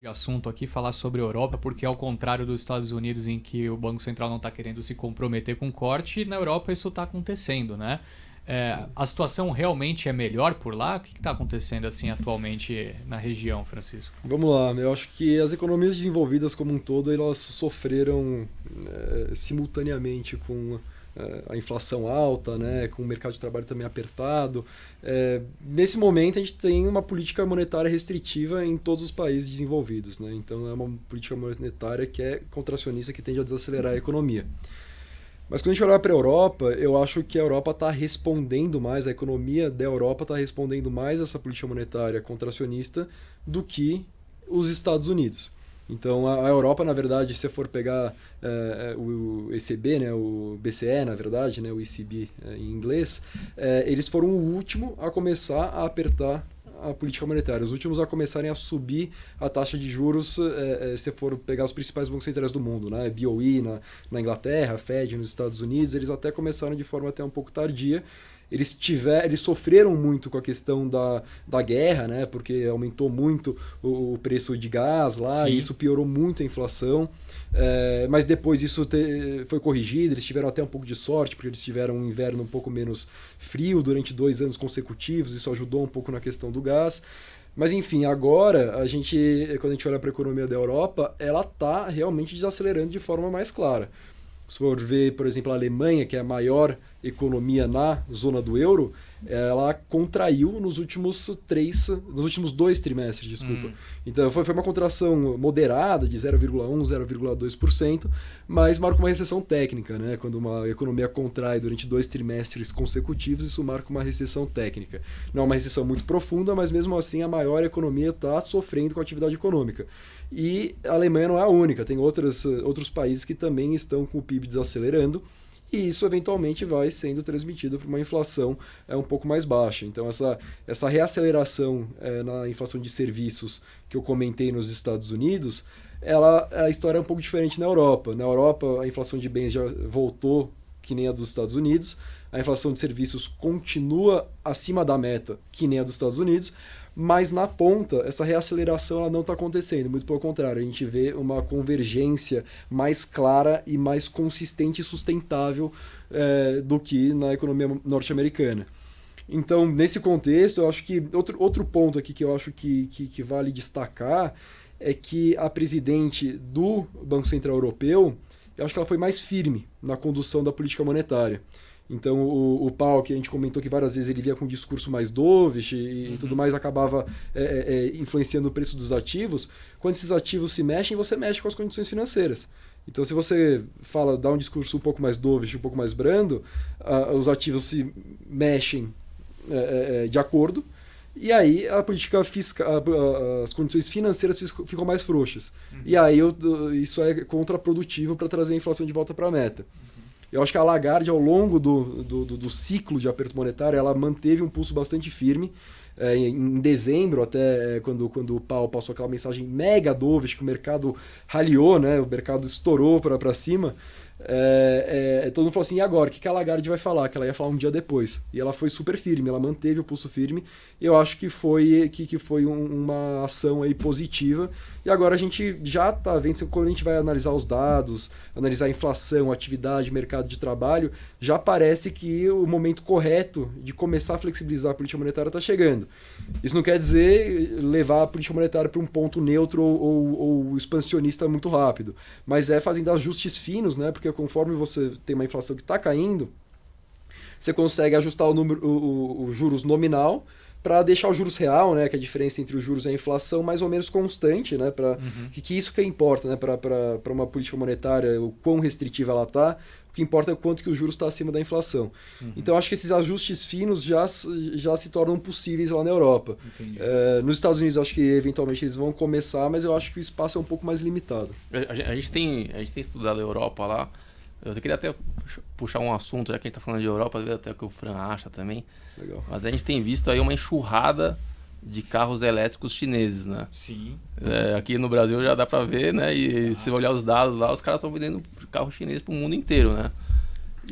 de assunto aqui, falar sobre a Europa, porque ao contrário dos Estados Unidos, em que o Banco Central não está querendo se comprometer com corte, na Europa isso está acontecendo, né? Sim. A situação realmente é melhor por lá? O que está acontecendo assim atualmente na região, Francisco? Vamos lá, eu acho que as economias desenvolvidas como um todo elas sofreram simultaneamente com a inflação alta, né, com o mercado de trabalho também apertado. Nesse momento a gente tem uma política monetária restritiva em todos os países desenvolvidos, né? Então é uma política monetária que é contracionista, que tende a desacelerar a economia. Mas quando a gente olhar para a Europa, eu acho que a Europa está respondendo mais, a economia da Europa está respondendo mais a essa política monetária contracionista do que os Estados Unidos. Então a Europa, na verdade, se você for pegar o ECB, né, o BCE, na verdade, né, o ECB em inglês, eles foram o último a começar a apertar a política monetária. Os últimos a começarem a subir a taxa de juros, se for pegar os principais bancos centrais do mundo, né? BOE na Inglaterra, Fed nos Estados Unidos, eles até começaram de forma até um pouco tardia. Eles sofreram muito com a questão da guerra, né? Porque aumentou muito o preço de gás lá, e Sim. isso piorou muito a inflação. Mas depois isso foi corrigido, eles tiveram até um pouco de sorte, porque eles tiveram um inverno um pouco menos frio durante 2 anos consecutivos, isso ajudou um pouco na questão do gás. Mas enfim, agora quando a gente olha para a economia da Europa, ela está realmente desacelerando de forma mais clara. Se for ver, por exemplo, a Alemanha, que é a maior economia na zona do euro, ela contraiu nos últimos 2 trimestres, desculpa. Então foi uma contração moderada de 0,1, 0,2%, mas marca uma recessão técnica, né? Quando uma economia contrai durante 2 trimestres consecutivos, isso marca uma recessão técnica. Não é uma recessão muito profunda, mas mesmo assim a maior economia está sofrendo com a atividade econômica. E a Alemanha não é a única, tem outros países que também estão com o PIB desacelerando, e isso eventualmente vai sendo transmitido para uma inflação um pouco mais baixa. Então essa reaceleração na inflação de serviços que eu comentei nos Estados Unidos, a história é um pouco diferente na Europa. Na Europa a inflação de bens já voltou que nem a dos Estados Unidos, a inflação de serviços continua acima da meta, que nem a dos Estados Unidos, mas na ponta, essa reaceleração ela não está acontecendo, muito pelo contrário, a gente vê uma convergência mais clara e mais consistente e sustentável do que na economia norte-americana. Então, nesse contexto, eu acho que outro ponto aqui que eu acho que vale destacar é que a presidente do Banco Central Europeu, eu acho que ela foi mais firme na condução da política monetária. Então o Powell, que a gente comentou que várias vezes ele via com um discurso mais dovish e tudo mais, acabava influenciando o preço dos ativos. Quando esses ativos se mexem, você mexe com as condições financeiras. Então se você dá um discurso um pouco mais dovish, um pouco mais brando, os ativos se mexem de acordo, e aí a política fiscal, as condições financeiras ficam mais frouxas. E aí isso é contraprodutivo para trazer a inflação de volta para a meta. Eu acho que a Lagarde, ao longo do ciclo de aperto monetário, ela manteve um pulso bastante firme. Em dezembro, até quando o Powell passou aquela mensagem mega dovish, que o mercado raliou, né? O mercado estourou para cima. Todo mundo falou assim, e agora? O que a Lagarde vai falar? Que ela ia falar um dia depois. E ela foi super firme, ela manteve o pulso firme. E eu acho que foi uma ação aí positiva. E agora a gente já está vendo, quando a gente vai analisar os dados, analisar a inflação, a atividade, mercado de trabalho, já parece que o momento correto de começar a flexibilizar a política monetária está chegando. Isso não quer dizer levar a política monetária para um ponto neutro ou expansionista muito rápido, mas fazendo ajustes finos, né? Porque conforme você tem uma inflação que está caindo, você consegue ajustar o juros nominal para deixar o juros real, né, que é a diferença entre os juros e a inflação, mais ou menos constante, né, que isso que importa, né, para uma política monetária, o quão restritiva ela está, o que importa é o quanto que o juros está acima da inflação. Então acho que esses ajustes finos já se tornam possíveis lá na Europa. Nos Estados Unidos acho que eventualmente eles vão começar, mas eu acho que o espaço é um pouco mais limitado. A gente tem estudado a Europa lá. Eu queria até puxar um assunto, já que a gente está falando de Europa, ver até o que o Fran acha também. Legal. Mas a gente tem visto aí uma enxurrada de carros elétricos chineses, né? Sim. Aqui no Brasil já dá para ver, né? E se olhar os dados lá, os caras estão vendendo carro chinês para o mundo inteiro, né?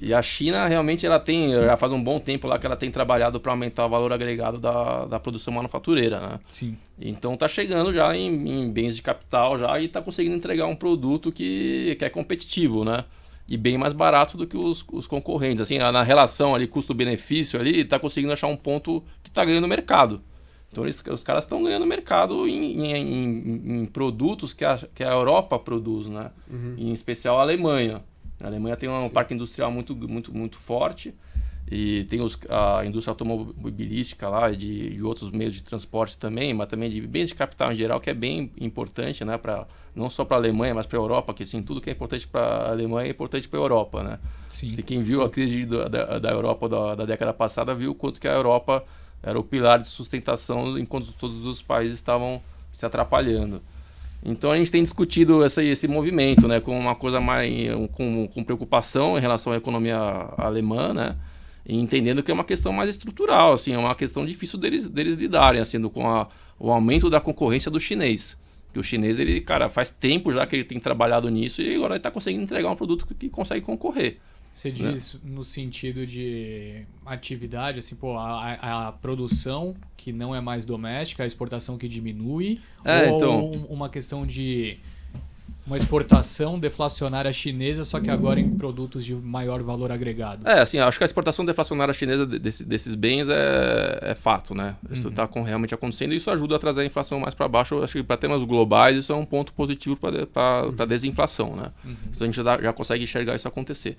E a China realmente já faz um bom tempo lá que ela tem trabalhado para aumentar o valor agregado da produção manufatureira, né? Sim. Então tá chegando já em bens de capital já e tá conseguindo entregar um produto que é competitivo, né? E bem mais barato do que os concorrentes. Assim, na relação ali custo-benefício ali, tá conseguindo achar um ponto que tá ganhando mercado. Então os caras estão ganhando mercado em produtos que a Europa produz, né? Em especial a Alemanha. A Alemanha tem um parque industrial muito forte e tem a indústria automobilística lá, de outros meios de transporte também, mas também de bens de capital em geral, que é bem importante, né? Não só para a Alemanha, mas para a Europa, que assim, tudo que é importante para a Alemanha é importante para a Europa, né? Sim. E quem viu a crise da Europa da década passada viu o quanto que a Europa era o pilar de sustentação enquanto todos os países estavam se atrapalhando. Então a gente tem discutido esse movimento, né, com uma coisa mais com preocupação em relação à economia alemã, né, e entendendo que é uma questão mais estrutural, assim, é uma questão difícil deles lidarem, assim, com o aumento da concorrência do chinês. Que o chinês, ele, cara, faz tempo já que ele tem trabalhado nisso e agora ele está conseguindo entregar um produto que consegue concorrer. Você diz no sentido de atividade, assim, pô, a produção que não é mais doméstica, a exportação que diminui, ou então, uma questão de uma exportação deflacionária chinesa, só que agora em produtos de maior valor agregado? Assim, acho que a exportação deflacionária chinesa desses bens é fato, né? Isso está realmente acontecendo e isso ajuda a trazer a inflação mais para baixo. Acho que para temas globais isso é um ponto positivo para a desinflação, né? Então a gente já consegue enxergar isso acontecer.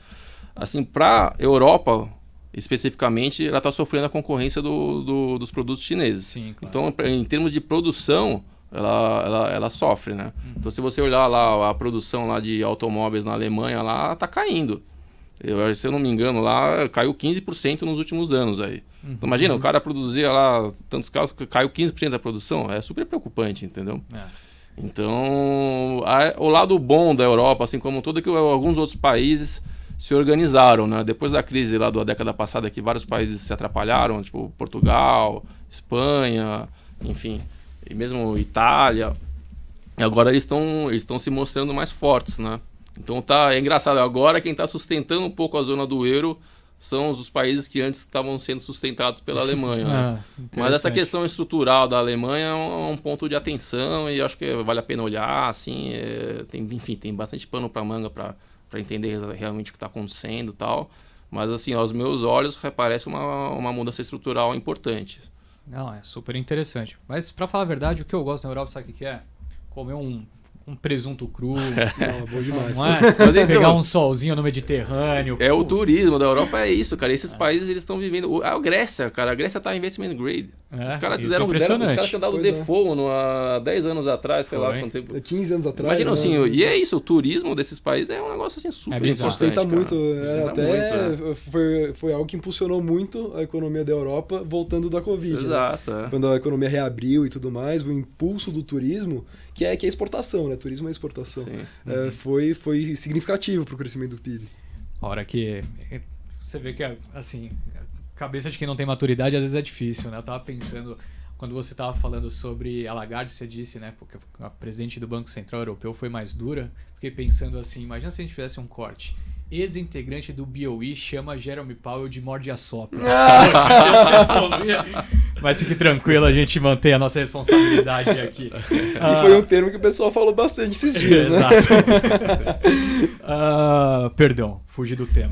Assim, para a Europa, especificamente, ela está sofrendo a concorrência dos produtos chineses. Sim, claro. Então, em termos de produção, ela sofre, né? Então, se você olhar lá a produção lá de automóveis na Alemanha, lá está caindo. Se eu não me engano, lá caiu 15% nos últimos anos aí. Então, imagina, o cara produzia lá tantos carros, caiu 15% da produção. É super preocupante, entendeu? Então, o lado bom da Europa, assim como todo, é que alguns outros países se organizaram, né? Depois da crise lá da década passada, que vários países se atrapalharam, tipo Portugal, Espanha, enfim, e mesmo Itália. E agora eles estão se mostrando mais fortes, né? Então é engraçado. Agora quem está sustentando um pouco a zona do euro são os países que antes estavam sendo sustentados pela Alemanha, né? Mas essa questão estrutural da Alemanha é um ponto de atenção e acho que vale a pena olhar, assim, tem bastante pano para manga para entender realmente o que está acontecendo e tal. Mas, assim, aos meus olhos, parece uma mudança estrutural importante. Não, é super interessante. Mas, para falar a verdade, o que eu gosto na Europa, sabe o que é? Comer um presunto cru. Não, bom demais. Não é? Mas, então, pegar um solzinho no Mediterrâneo. O turismo da Europa é isso, cara. Esses países, eles estão vivendo... A Grécia, cara. A Grécia tá em investment grade. Os caras tinham dado default há 10 anos atrás, sei lá quanto tempo. 15 anos atrás. Imagina assim, e é isso, o turismo desses países é um negócio assim super importante. Sustenta muito. Muito. Foi algo que impulsionou muito a economia da Europa voltando da Covid. Exato. Né? Quando a economia reabriu e tudo mais, o impulso do turismo, que é exportação, né? Turismo é exportação. Foi significativo para o crescimento do PIB. A hora que você vê que, assim, cabeça de quem não tem maturidade às vezes é difícil, né? Eu tava pensando, quando você tava falando sobre a Lagarde, você disse, né? Porque a presidente do Banco Central Europeu foi mais dura. Fiquei pensando assim, imagina se a gente fizesse um corte. Ex-integrante do BOE chama Jerome Powell de morde-a-sopra. Mas fique tranquilo, a gente mantém a nossa responsabilidade aqui. E foi um termo que o pessoal falou bastante esses dias, né? Exato. Perdão, fugi do tema.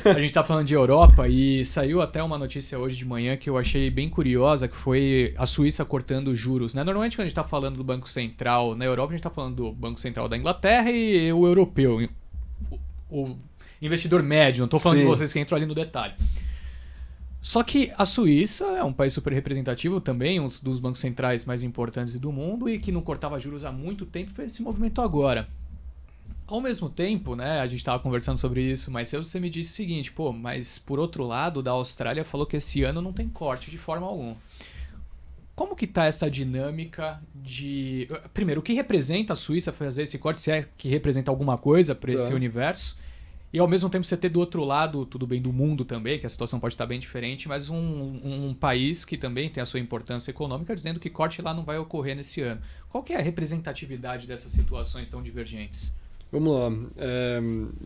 A gente tá falando de Europa e saiu até uma notícia hoje de manhã que eu achei bem curiosa, que foi a Suíça cortando juros, né? Normalmente quando a gente tá falando do Banco Central na Europa, a gente tá falando do Banco Central da Inglaterra e o europeu. O investidor médio, não estou falando de vocês que entram ali no detalhe. Só que a Suíça é um país super representativo também, um dos bancos centrais mais importantes do mundo e que não cortava juros há muito tempo, fez esse movimento agora. Ao mesmo tempo, né, a gente estava conversando sobre isso, mas você me disse o seguinte, mas por outro lado, da Austrália falou que esse ano não tem corte de forma alguma. Como que está essa dinâmica de... Primeiro, o que representa a Suíça fazer esse corte, se é que representa alguma coisa para esse universo? E ao mesmo tempo você ter do outro lado, tudo bem, do mundo também, que a situação pode estar bem diferente, mas um país que também tem a sua importância econômica, dizendo que corte lá não vai ocorrer nesse ano. Qual que é a representatividade dessas situações tão divergentes? Vamos lá.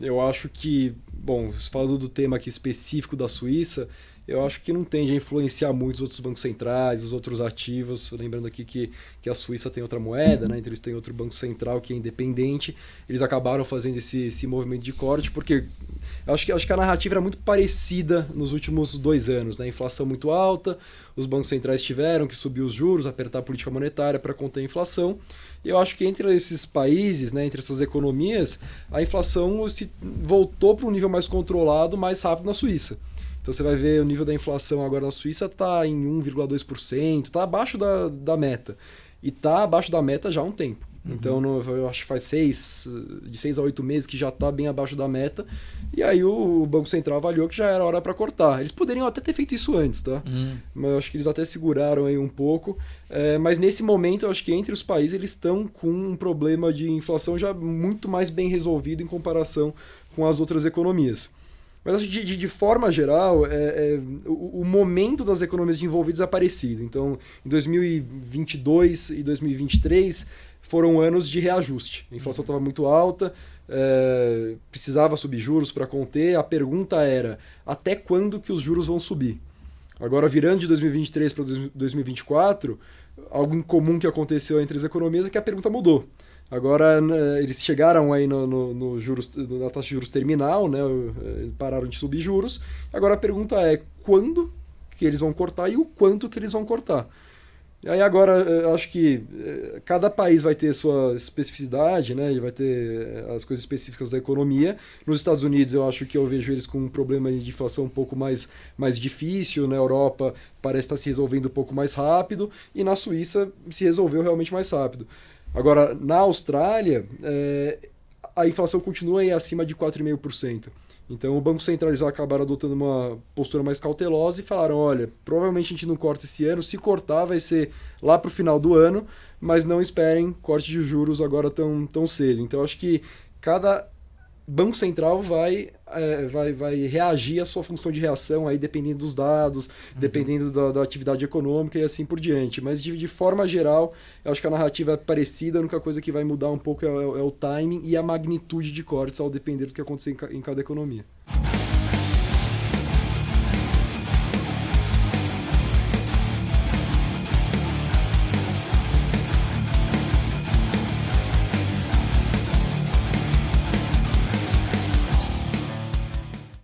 Eu acho que, bom, falando do tema aqui específico da Suíça, eu acho que não tende a influenciar muito os outros bancos centrais, os outros ativos. Lembrando aqui que a Suíça tem outra moeda, né? Então eles têm outro banco central que é independente. Eles acabaram fazendo esse movimento de corte, porque eu acho que a narrativa era muito parecida nos últimos 2 anos, né? A inflação muito alta, os bancos centrais tiveram que subir os juros, apertar a política monetária para conter a inflação. E eu acho que entre esses países, né, entre essas economias, a inflação se voltou para um nível mais controlado, mais rápido na Suíça. Então você vai ver o nível da inflação agora na Suíça está em 1,2%, está abaixo da meta. E está abaixo da meta já há um tempo. Então eu acho que faz de 6 a 8 meses que já está bem abaixo da meta. E aí o Banco Central avaliou que já era hora para cortar. Eles poderiam até ter feito isso antes, tá? Mas eu acho que eles até seguraram aí um pouco. Mas nesse momento eu acho que entre os países eles estão com um problema de inflação já muito mais bem resolvido em comparação com as outras economias. Mas de forma geral, o momento das economias desenvolvidas é parecido. Então, em 2022 e 2023 foram anos de reajuste. A inflação estava muito alta, precisava subir juros para conter. A pergunta era, até quando que os juros vão subir? Agora, virando de 2023 para 2024, algo em comum que aconteceu entre as economias é que a pergunta mudou. Agora eles chegaram aí no juros, na taxa de juros terminal, né? Pararam de subir juros. Agora a pergunta é quando que eles vão cortar e o quanto que eles vão cortar. E aí agora eu acho que cada país vai ter sua especificidade, né? E vai ter as coisas específicas da economia. Nos Estados Unidos eu acho que eu vejo eles com um problema de inflação um pouco mais difícil. Na Europa parece estar se resolvendo um pouco mais rápido. E na Suíça se resolveu realmente mais rápido. Agora, na Austrália, a inflação continua aí acima de 4,5%. Então, o Banco Central eles acabaram adotando uma postura mais cautelosa e falaram, olha, provavelmente a gente não corta esse ano, se cortar vai ser lá para o final do ano, mas não esperem corte de juros agora tão cedo. Então, acho que cada Banco Central vai reagir à sua função de reação, aí dependendo dos dados, dependendo da atividade econômica e assim por diante. Mas de forma geral, eu acho que a narrativa é parecida, a única coisa que vai mudar um pouco é o timing e a magnitude de cortes, ao depender do que acontecer em cada economia.